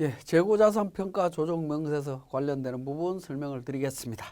예, 재고자산 평가 조정 명세서 관련되는 부분 설명을 드리겠습니다.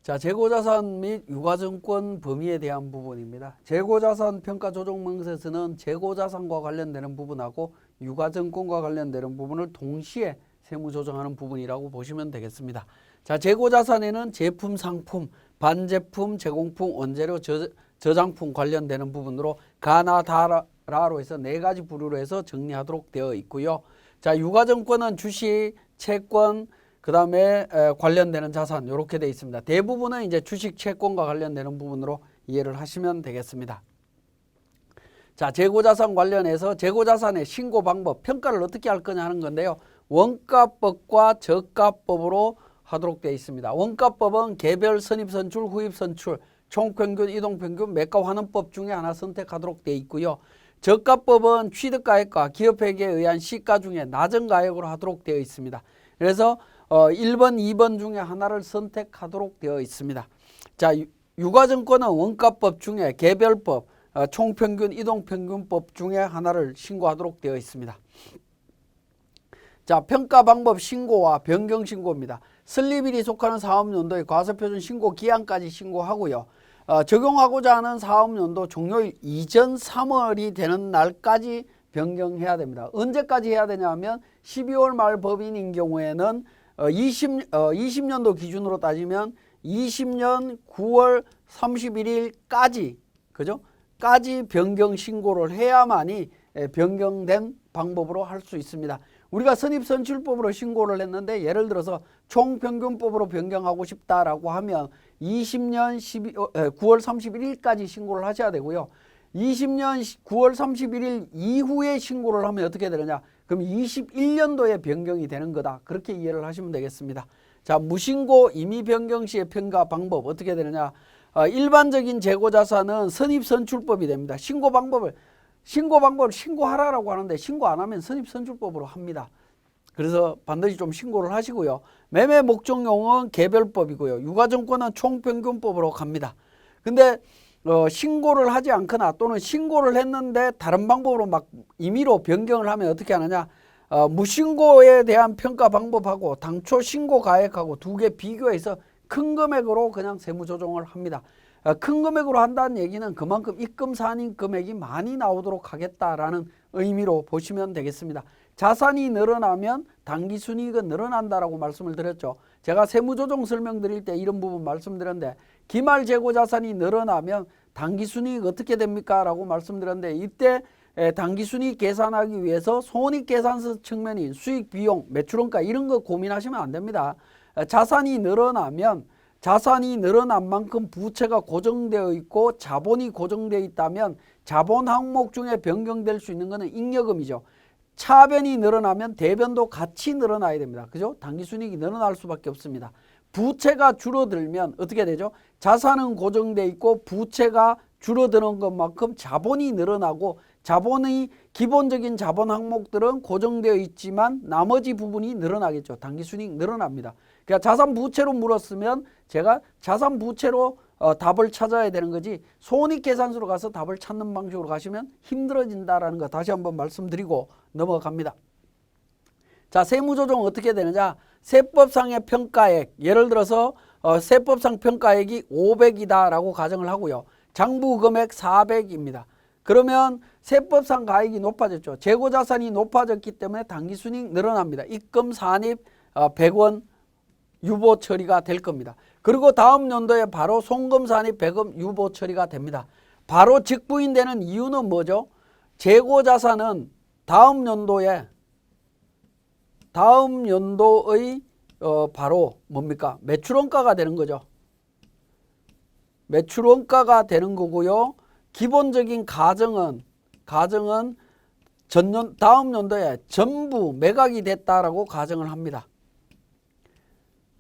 자, 재고자산 및 유가증권 범위에 대한 부분입니다. 재고자산 평가 조정 명세서는 재고자산과 관련되는 부분하고 유가증권과 관련되는 부분을 동시에 세무조정하는 부분이라고 보시면 되겠습니다. 자, 재고자산에는 제품, 상품, 반제품, 제공품, 원재료, 저장품 관련되는 부분으로 가나 다라로 해서 네 가지 부류로 해서 정리하도록 되어 있고요. 자, 유가증권은 주식, 채권, 그 다음에 관련되는 자산 이렇게 되어 있습니다. 대부분은 이제 주식, 채권과 관련되는 부분으로 이해를 하시면 되겠습니다. 자, 재고자산 관련해서 재고자산의 신고 방법, 평가를 어떻게 할 거냐 하는 건데요. 원가법과 저가법으로 하도록 되어 있습니다. 원가법은 개별 선입선출, 후입선출, 총평균, 이동평균, 매가환원법 중에 하나 선택하도록 되어 있고요. 저가법은 취득가액과 기업회계에 의한 시가 중에 낮은 가액으로 하도록 되어 있습니다. 그래서 1번, 2번 중에 하나를 선택하도록 되어 있습니다. 자, 유가증권은 원가법 중에 개별법, 총평균, 이동평균법 중에 하나를 신고하도록 되어 있습니다. 자, 평가 방법 신고와 변경 신고입니다. 설립일이 속하는 사업연도의 과소표준 신고 기한까지 신고하고요. 적용하고자 하는 사업연도 종료일 이전 3월이 되는 날까지 변경해야 됩니다. 언제까지 해야 되냐면 12월 말 법인인 경우에는 20년도 기준으로 따지면 20년 9월 31일까지 그죠? 까지 변경 신고를 해야만이 변경된 방법으로 할 수 있습니다. 우리가 선입선출법으로 신고를 했는데 예를 들어서 총평균법으로 변경하고 싶다라고 하면 20년 9월 31일까지 신고를 하셔야 되고요. 20년 9월 31일 이후에 신고를 하면 어떻게 되느냐? 그럼 21년도에 변경이 되는 거다. 그렇게 이해를 하시면 되겠습니다. 자, 무신고 임의 변경 시의 평가 방법 어떻게 되느냐? 일반적인 재고자산은 선입선출법이 됩니다. 신고 방법을 신고하라라고 하는데 신고 안 하면 선입선출법으로 합니다. 그래서 반드시 좀 신고를 하시고요. 매매 목적용은 개별법이고요. 유가증권은 총평균법으로 갑니다. 근데 신고를 하지 않거나 또는 신고를 했는데 다른 방법으로 막 임의로 변경을 하면 어떻게 하느냐? 무신고에 대한 평가 방법하고 당초 신고 가액하고 두 개 비교해서 큰 금액으로 그냥 세무조정을 합니다. 큰 금액으로 한다는 얘기는 그만큼 입금 산입 금액이 많이 나오도록 하겠다라는 의미로 보시면 되겠습니다. 자산이 늘어나면 당기순이익은 늘어난다라고 말씀을 드렸죠. 제가 세무조정 설명드릴 때 이런 부분 말씀드렸는데 기말 재고자산이 늘어나면 당기순이익 어떻게 됩니까? 라고 말씀드렸는데 이때 당기순이익 계산하기 위해서 손익계산서 측면인 수익, 비용, 매출원가 이런 거 고민하시면 안 됩니다. 자산이 늘어나면 자산이 늘어난 만큼 부채가 고정되어 있고 자본이 고정되어 있다면 자본 항목 중에 변경될 수 있는 것은 잉여금이죠. 차변이 늘어나면 대변도 같이 늘어나야 됩니다. 그죠? 당기순이익이 늘어날 수밖에 없습니다. 부채가 줄어들면 어떻게 되죠? 자산은 고정되어 있고 부채가 줄어드는 것만큼 자본이 늘어나고 자본의 기본적인 자본 항목들은 고정되어 있지만 나머지 부분이 늘어나겠죠. 당기순이익 늘어납니다. 그러니까 자산 부채로 물었으면 제가 자산 부채로 답을 찾아야 되는 거지 손익계산서로 가서 답을 찾는 방식으로 가시면 힘들어진다라는 거 다시 한번 말씀드리고 넘어갑니다. 자, 세무조정 어떻게 되느냐? 세법상의 평가액, 예를 들어서 세법상 평가액이 500이다라고 가정을 하고요. 장부금액 400입니다. 그러면 세법상 가액이 높아졌죠. 재고자산이 높아졌기 때문에 당기순이익 늘어납니다. 입금 산입 100원 유보 처리가 될 겁니다. 그리고 다음 연도에 바로 송금 산입 100원 유보 처리가 됩니다. 바로 직부인되는 이유는 뭐죠? 재고자산은 다음 연도의 바로 뭡니까? 매출원가가 되는 거죠. 매출원가가 되는 거고요. 기본적인 가정은 다음 연도에 전부 매각이 됐다라고 가정을 합니다.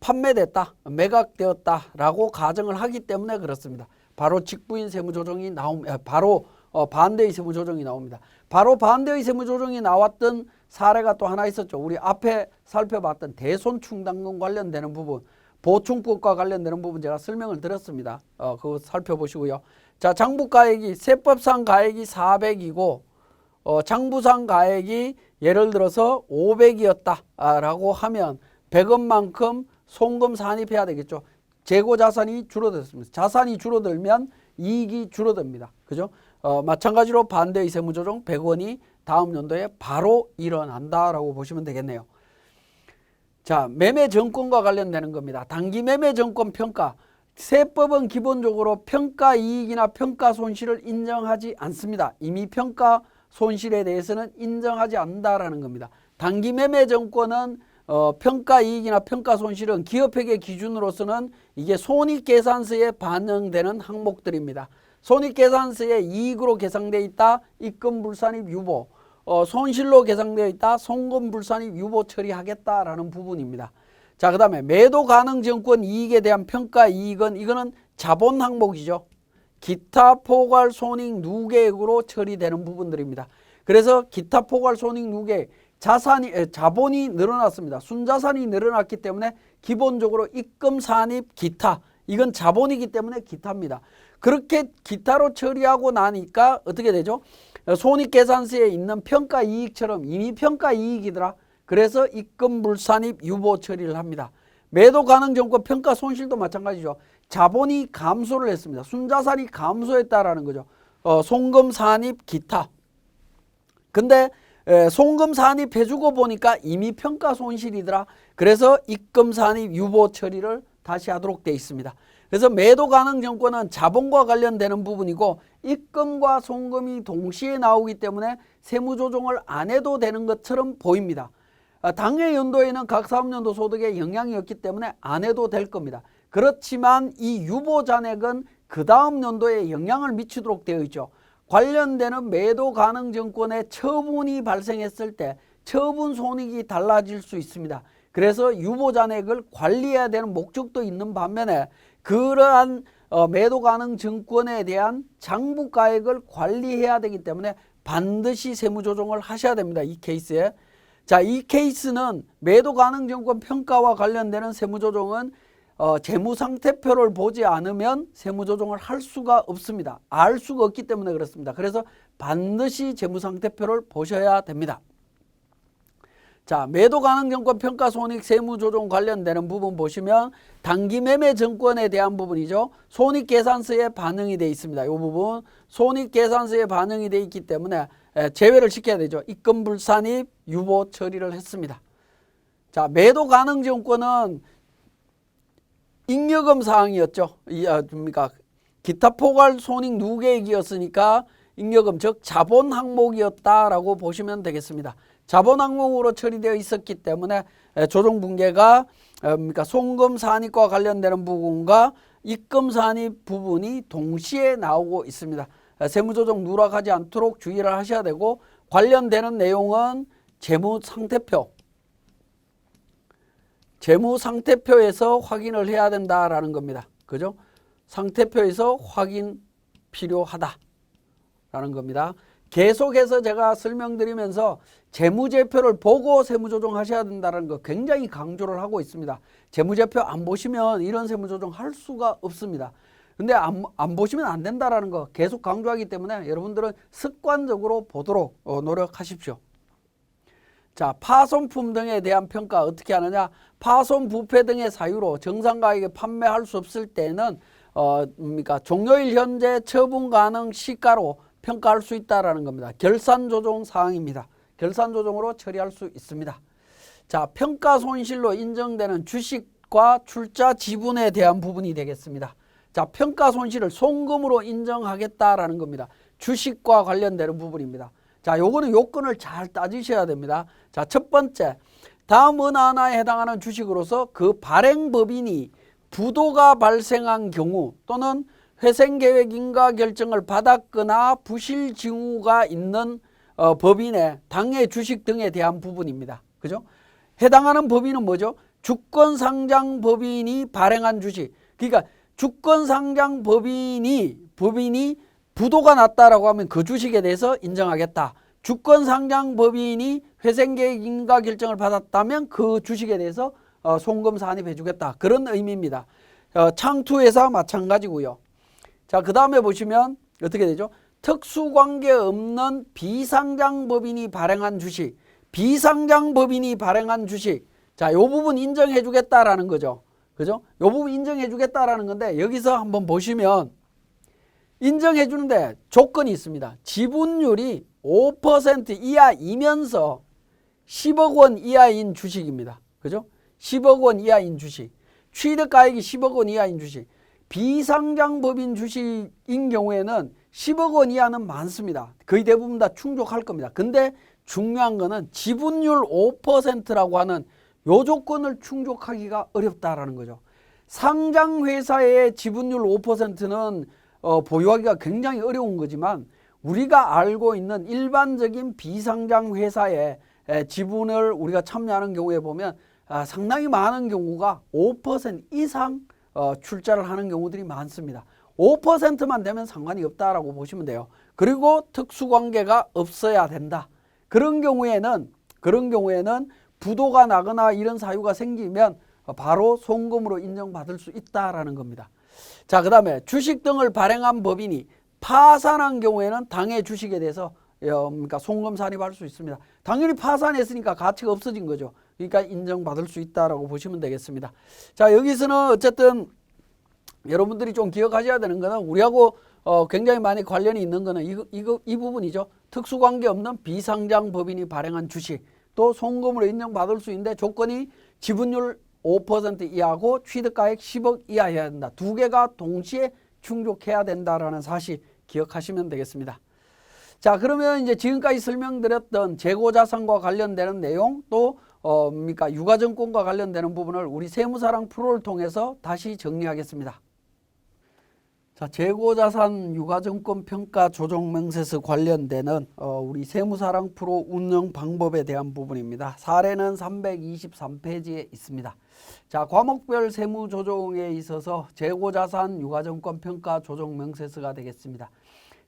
판매됐다, 매각되었다라고 가정을 하기 때문에 그렇습니다. 바로 직부인 세무조정이 바로 반대의 세무조정이 나옵니다. 바로 반대의 세무조정이 나왔던 사례가 또 하나 있었죠. 우리 앞에 살펴봤던 대손충당금 관련되는 부분, 보충법과 관련되는 부분 제가 설명을 드렸습니다. 그거 살펴보시고요. 자, 장부가액이 세법상 가액이 400이고 장부상 가액이 예를 들어서 500이었다라고 하면 100원만큼 송금 산입해야 되겠죠. 재고 자산이 줄어들었습니다. 자산이 줄어들면 이익이 줄어듭니다. 그죠? 마찬가지로 반대의 세무조정 100원이 다음 연도에 바로 일어난다라고 보시면 되겠네요. 자, 매매정권과 관련되는 겁니다. 단기 매매정권 평가. 세법은 기본적으로 평가 이익이나 평가 손실을 인정하지 않습니다. 이미 평가 손실에 대해서는 인정하지 않는다라는 겁니다. 단기 매매정권은 평가 이익이나 평가 손실은 기업회계 기준으로서는 이게 손익계산서에 반영되는 항목들입니다. 손익계산서에 이익으로 계상되어 있다. 입금불산입 유보. 손실로 계상되어 있다. 송금불산입 유보 처리하겠다라는 부분입니다. 자, 그 다음에 매도가능증권 이익에 대한 평가 이익은 이거는 자본 항목이죠. 기타 포괄 손익 누계액으로 처리되는 부분들입니다. 그래서 기타 포괄 손익 누계액 자본이 늘어났습니다. 순자산이 늘어났기 때문에 기본적으로 입금 산입 기타 이건 자본이기 때문에 기타입니다. 그렇게 기타로 처리하고 나니까 어떻게 되죠? 손익계산서에 있는 평가 이익처럼 이미 평가 이익이더라. 그래서 입금 불산입 유보 처리를 합니다. 매도 가능 정권 평가 손실도 마찬가지죠. 자본이 감소를 했습니다. 순자산이 감소했다라는 거죠. 송금 산입 기타. 근데 송금 산입해주고 보니까 이미 평가 손실이더라. 그래서 입금 산입 유보 처리를 다시 하도록 되어 있습니다. 그래서 매도 가능 정권은 자본과 관련되는 부분이고 입금과 송금이 동시에 나오기 때문에 세무조정을 안 해도 되는 것처럼 보입니다. 당해 연도에는 각 사업연도 소득에 영향이 없기 때문에 안 해도 될 겁니다. 그렇지만 이 유보 잔액은 그 다음 연도에 영향을 미치도록 되어 있죠. 관련되는 매도 가능 정권의 처분이 발생했을 때 처분 손익이 달라질 수 있습니다. 그래서 유보 잔액을 관리해야 되는 목적도 있는 반면에 그러한 매도 가능 증권에 대한 장부가액을 관리해야 되기 때문에 반드시 세무조정을 하셔야 됩니다. 이 케이스에. 자, 이 케이스는 매도 가능 증권 평가와 관련되는 세무조정은 재무상태표를 보지 않으면 세무조정을 할 수가 없습니다. 알 수가 없기 때문에 그렇습니다. 그래서 반드시 재무상태표를 보셔야 됩니다. 자, 매도 가능 정권 평가 손익 세무조정 관련되는 부분 보시면 단기 매매 정권에 대한 부분이죠. 손익계산서에 반영이 되어 있습니다. 이 부분 손익계산서에 반영이 되어 있기 때문에 제외를 시켜야 되죠. 입금불산입 유보 처리를 했습니다. 자, 매도 가능 정권은 잉여금 사항이었죠. 기타 포괄 손익 누계액이었으니까 잉여금 즉 자본 항목이었다라고 보시면 되겠습니다. 자본 항목으로 처리되어 있었기 때문에 조정 분계가 송금 산입과 관련되는 부분과 입금 산입 부분이 동시에 나오고 있습니다. 세무조정 누락하지 않도록 주의를 하셔야 되고 관련되는 내용은 재무상태표에서 확인을 해야 된다라는 겁니다. 그죠? 상태표에서 확인 필요하다라는 겁니다. 계속해서 제가 설명드리면서 재무제표를 보고 세무조정 하셔야 된다는 거 굉장히 강조를 하고 있습니다. 재무제표 안 보시면 이런 세무조정 할 수가 없습니다. 근데 안 보시면 안 된다는 거 계속 강조하기 때문에 여러분들은 습관적으로 보도록 노력하십시오. 자, 파손품 등에 대한 평가 어떻게 하느냐? 파손, 부패 등의 사유로 정상가격에 판매할 수 없을 때는 종료일 현재 처분 가능 시가로 평가할 수 있다라는 겁니다. 결산조정 사항입니다. 결산조정으로 처리할 수 있습니다. 자, 평가 손실로 인정되는 주식과 출자 지분에 대한 부분이 되겠습니다. 자, 평가 손실을 송금으로 인정하겠다라는 겁니다. 주식과 관련되는 부분입니다. 자, 요거는 요건을 잘 따지셔야 됩니다. 자, 첫 번째, 다음 어느 하나에 해당하는 주식으로서 그 발행법인이 부도가 발생한 경우 또는 회생계획 인가 결정을 받았거나 부실 징후가 있는 법인의 당해 주식 등에 대한 부분입니다. 그죠? 해당하는 법인은 뭐죠? 주권상장 법인이 발행한 주식. 그러니까 주권상장 법인이 부도가 났다라고 하면 그 주식에 대해서 인정하겠다. 주권상장 법인이 회생계획 인가 결정을 받았다면 그 주식에 대해서 송금 산입해 주겠다. 그런 의미입니다. 창투회사 마찬가지고요. 자, 그 다음에 보시면 어떻게 되죠? 특수관계 없는 비상장 법인이 발행한 주식. 비상장 법인이 발행한 주식. 자, 요 부분 인정해 주겠다라는 거죠. 그죠? 요 부분 인정해 주겠다라는 건데 여기서 한번 보시면 인정해 주는데 조건이 있습니다. 지분율이 5% 이하이면서 10억 원 이하인 주식입니다. 그죠? 10억 원 이하인 주식. 취득가액이 10억 원 이하인 주식. 비상장법인 주식인 경우에는 10억 원 이하는 많습니다. 거의 대부분 다 충족할 겁니다. 근데 중요한 거는 지분율 5%라고 하는 요 조건을 충족하기가 어렵다라는 거죠. 상장회사의 지분율 5%는 보유하기가 굉장히 어려운 거지만 우리가 알고 있는 일반적인 비상장회사의 지분을 우리가 참여하는 경우에 보면 상당히 많은 경우가 5% 이상 출자를 하는 경우들이 많습니다. 5%만 되면 상관이 없다라고 보시면 돼요. 그리고 특수관계가 없어야 된다. 그런 경우에는 부도가 나거나 이런 사유가 생기면 바로 송금으로 인정받을 수 있다라는 겁니다. 자, 그 다음에 주식 등을 발행한 법인이 파산한 경우에는 당해 주식에 대해서 그러니까 송금 산입할 수 있습니다. 당연히 파산했으니까 가치가 없어진 거죠. 그러니까 인정받을 수 있다라고 보시면 되겠습니다. 자, 여기서는 어쨌든 여러분들이 좀 기억하셔야 되는 거는 우리하고 굉장히 많이 관련이 있는 거는 이 부분이죠. 특수관계 없는 비상장 법인이 발행한 주식 또 송금으로 인정받을 수 있는데 조건이 지분율 5% 이하고 취득가액 10억 이하여야 된다. 두 개가 동시에 충족해야 된다라는 사실 기억하시면 되겠습니다. 자, 그러면 이제 지금까지 설명드렸던 재고자산과 관련되는 내용 또 그러니까 유가증권과 관련되는 부분을 우리 세무사랑 프로를 통해서 다시 정리하겠습니다. 자, 재고자산 유가증권 평가 조정 명세서 관련되는 우리 세무사랑 프로 운영 방법에 대한 부분입니다. 사례는 323페이지에 있습니다. 자, 과목별 세무조정에 있어서 재고자산 유가증권 평가 조정 명세서가 되겠습니다.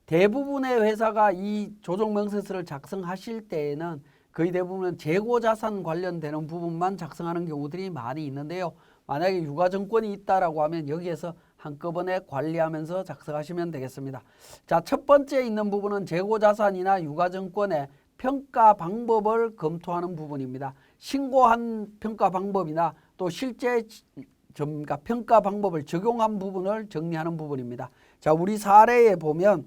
대부분의 회사가 이 조정 명세서를 작성하실 때에는 거의 대부분은 재고자산 관련되는 부분만 작성하는 경우들이 많이 있는데요. 만약에 유가증권이 있다라고 하면 여기에서 한꺼번에 관리하면서 작성하시면 되겠습니다. 자, 첫 번째 있는 부분은 재고자산이나 유가증권의 평가 방법을 검토하는 부분입니다. 신고한 평가 방법이나 또 실제 그러니까 평가 방법을 적용한 부분을 정리하는 부분입니다. 자, 우리 사례에 보면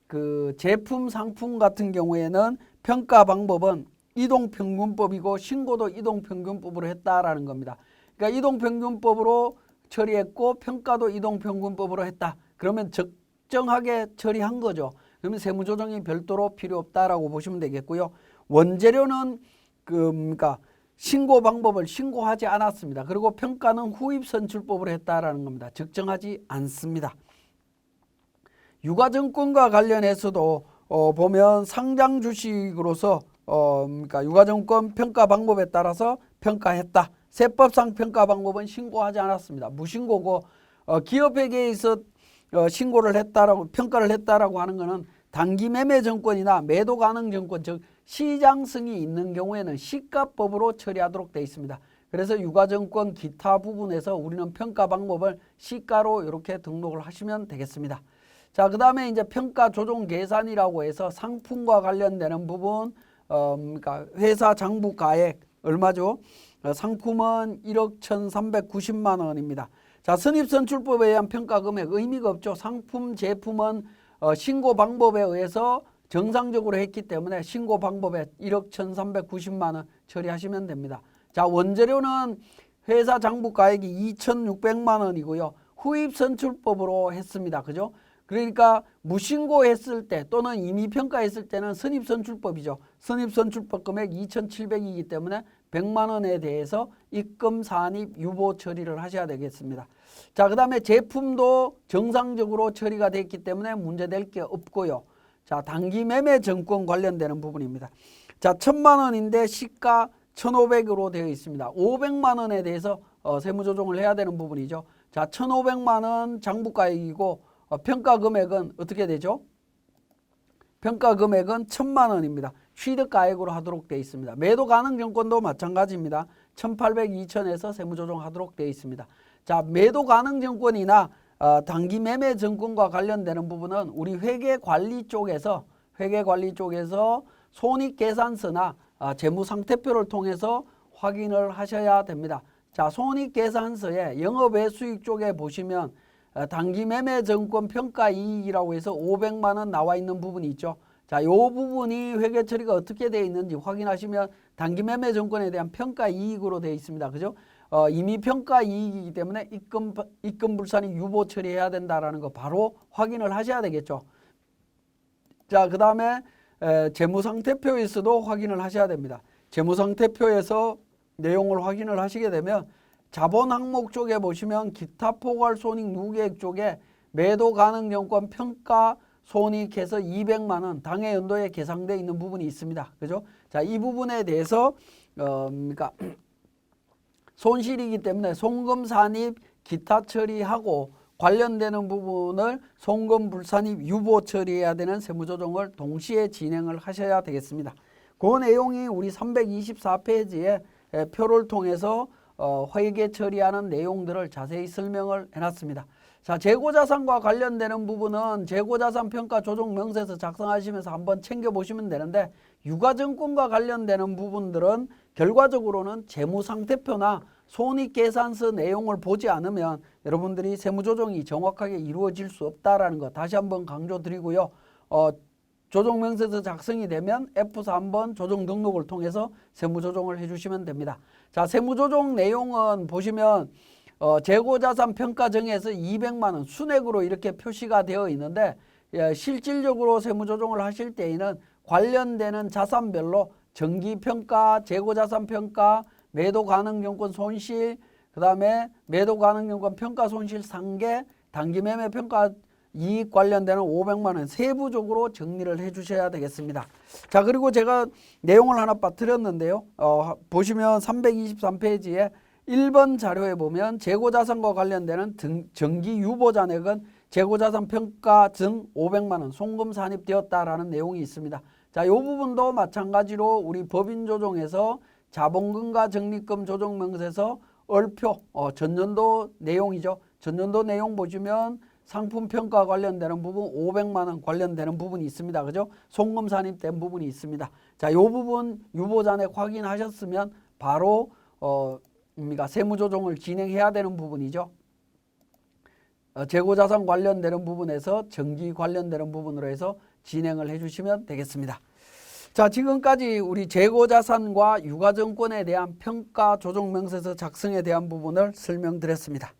그 제품 상품 같은 경우에는 평가 방법은 이동평균법이고 신고도 이동평균법으로 했다라는 겁니다. 그러니까 이동평균법으로 처리했고 평가도 이동평균법으로 했다. 그러면 적정하게 처리한 거죠. 그러면 세무조정이 별도로 필요 없다라고 보시면 되겠고요. 원재료는 그러니까 신고 방법을 신고하지 않았습니다. 그리고 평가는 후입선출법으로 했다라는 겁니다. 적정하지 않습니다. 유가증권과 관련해서도 보면 상장 주식으로서 그러니까 유가증권 평가 방법에 따라서 평가했다. 세법상 평가 방법은 신고하지 않았습니다. 무신고고 기업회계에서 신고를 했다라고 평가를 했다라고 하는 것은 단기 매매 정권이나 매도 가능 정권 즉 시장성이 있는 경우에는 시가법으로 처리하도록 되어 있습니다. 그래서 유가증권 기타 부분에서 우리는 평가 방법을 시가로 이렇게 등록을 하시면 되겠습니다. 자, 그 다음에 이제 평가 조정 계산이라고 해서 상품과 관련되는 부분 그러니까 회사 장부가액 얼마죠? 상품은 1억 1,390만 원입니다. 자, 선입선출법에 의한 평가 금액 의미가 없죠. 상품 제품은 신고 방법에 의해서 정상적으로 했기 때문에 신고 방법에 1억 1,390만 원 처리하시면 됩니다. 자, 원재료는 회사 장부가액이 2,600만 원이고요. 후입선출법으로 했습니다. 그죠? 그러니까 무신고했을 때 또는 이미 평가했을 때는 선입선출법이죠. 선입선출법 금액 2,700이기 때문에 100만 원에 대해서 입금, 산입, 유보 처리를 하셔야 되겠습니다. 자, 그 다음에 제품도 정상적으로 처리가 됐기 때문에 문제될 게 없고요. 자, 단기 매매 정권 관련되는 부분입니다. 자, 1,000만 원인데 시가 1,500으로 되어 있습니다. 500만 원에 대해서 세무조정을 해야 되는 부분이죠. 자, 1,500만 원 장부가액이고 평가 금액은 어떻게 되죠? 평가 금액은 1,000만 원입니다. 취득가액으로 하도록 되어 있습니다. 매도 가능 정권도 마찬가지입니다. 1,800, 2,000에서 세무조정하도록 되어 있습니다. 자, 매도 가능 정권이나 단기 매매 정권과 관련되는 부분은 우리 회계관리 쪽에서 손익계산서나 재무상태표를 통해서 확인을 하셔야 됩니다. 자, 손익계산서에 영업외수익 쪽에 보시면 단기매매증권 평가이익이라고 해서 500만 원 나와 있는 부분이 있죠. 자, 이 부분이 회계 처리가 어떻게 되어 있는지 확인하시면 단기매매증권에 대한 평가이익으로 되어 있습니다. 그죠? 이미 평가이익이기 때문에 입금불산이 유보 처리해야 된다라는 거 바로 확인을 하셔야 되겠죠. 자, 그 다음에 재무상태표에서도 확인을 하셔야 됩니다. 재무상태표에서 내용을 확인을 하시게 되면 자본 항목 쪽에 보시면 기타 포괄 손익 누계액 쪽에 매도 가능 영권 평가 손익해서 200만 원 당해 연도에 계상되어 있는 부분이 있습니다. 그죠? 자, 이 부분에 대해서 그러니까 손실이기 때문에 송금 산입 기타 처리하고 관련되는 부분을 송금 불산입 유보 처리해야 되는 세무조정을 동시에 진행을 하셔야 되겠습니다. 그 내용이 우리 324페이지에 표를 통해서 회계 처리하는 내용들을 자세히 설명을 해놨습니다. 자, 재고자산과 관련되는 부분은 재고자산 평가 조정 명세서 작성하시면서 한번 챙겨보시면 되는데 유가증권과 관련되는 부분들은 결과적으로는 재무상태표나 손익계산서 내용을 보지 않으면 여러분들이 세무조정이 정확하게 이루어질 수 없다라는 거 다시 한번 강조드리고요. 조정명세서 작성이 되면 F4 한번 조정 등록을 통해서 세무조정을 해주시면 됩니다. 자, 세무조정 내용은 보시면 재고자산 평가정에서 200만 원 순액으로 이렇게 표시가 되어 있는데 실질적으로 세무조정을 하실 때에는 관련되는 자산별로 정기평가, 재고자산평가, 매도가능증권 손실, 그 다음에 매도가능증권 평가손실 상계, 단기매매평가 이익 관련되는 500만 원 세부적으로 정리를 해 주셔야 되겠습니다. 자, 그리고 제가 내용을 하나 빠뜨렸는데요. 보시면 323페이지에 1번 자료에 보면 재고자산과 관련되는 정기 유보잔액은 재고자산 평가 등 500만 원 송금 산입되었다라는 내용이 있습니다. 자, 이 부분도 마찬가지로 우리 법인조정에서 자본금과 적립금 조정명세서 얼표 전년도 내용이죠. 전년도 내용 보시면 상품평가 관련되는 부분 500만 원 관련되는 부분이 있습니다. 그죠? 송금 산입된 부분이 있습니다. 자, 이 부분 유보잔액 확인하셨으면 바로 세무조정을 진행해야 되는 부분이죠. 재고자산 관련되는 부분에서 정기 관련되는 부분으로 해서 진행을 해주시면 되겠습니다. 자, 지금까지 우리 재고자산과 유가증권에 대한 평가 조정명세서 작성에 대한 부분을 설명드렸습니다.